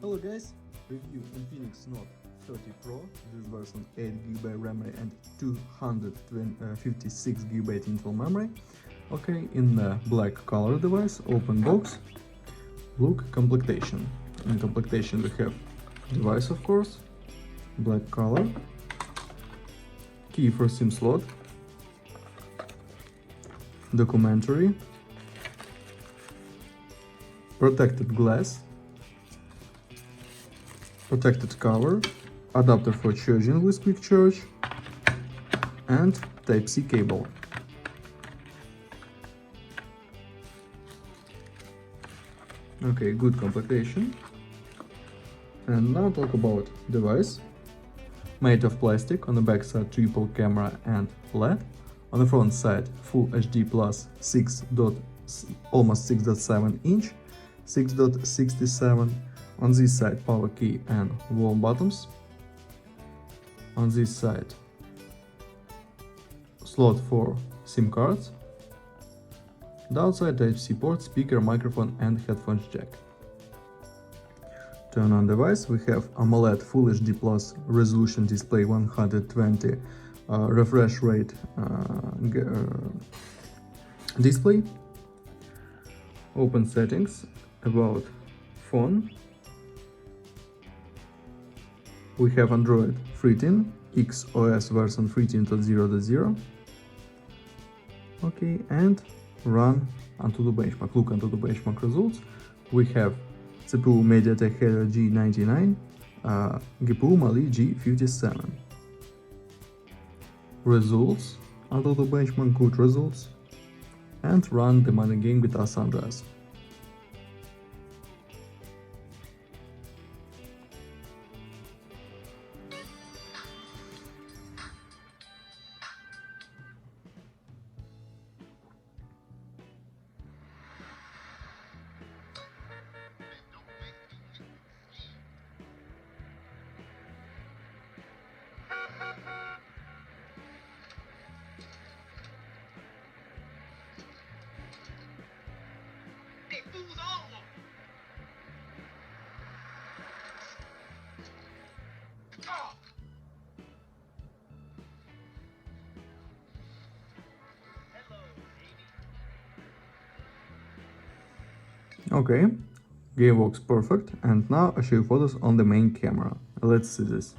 Hello guys, review Infinix Note 30 Pro. This version 8GB RAM and 256GB internal memory. Okay, in the black color device, open box, look, completion. In completion we have device, of course, black color, key for SIM slot, documentary, protected glass, protected cover, adapter for charging with quick charge, and Type-C cable. Okay, good completion. And now talk about device. Made of plastic, on the back side triple camera and LED. On the front side Full HD plus almost 6.7 inch, 6.67. On this side power key and warm buttons. On this side slot for SIM cards. The outside Type-C port, speaker, microphone and headphones jack. Turn on device, we have AMOLED Full HD Plus resolution display, 120 refresh rate display. Open settings, about phone. We have Android 13, XOS version 13.0.0. Okay, and run Antutu benchmark. Look Antutu benchmark results. We have CPU MediaTek Helio G99, GPU Mali G57. Results, Antutu benchmark, good results. And run the money game with San Andreas. Okay, game works perfect, and now I show you photos on the main camera. Let's see this.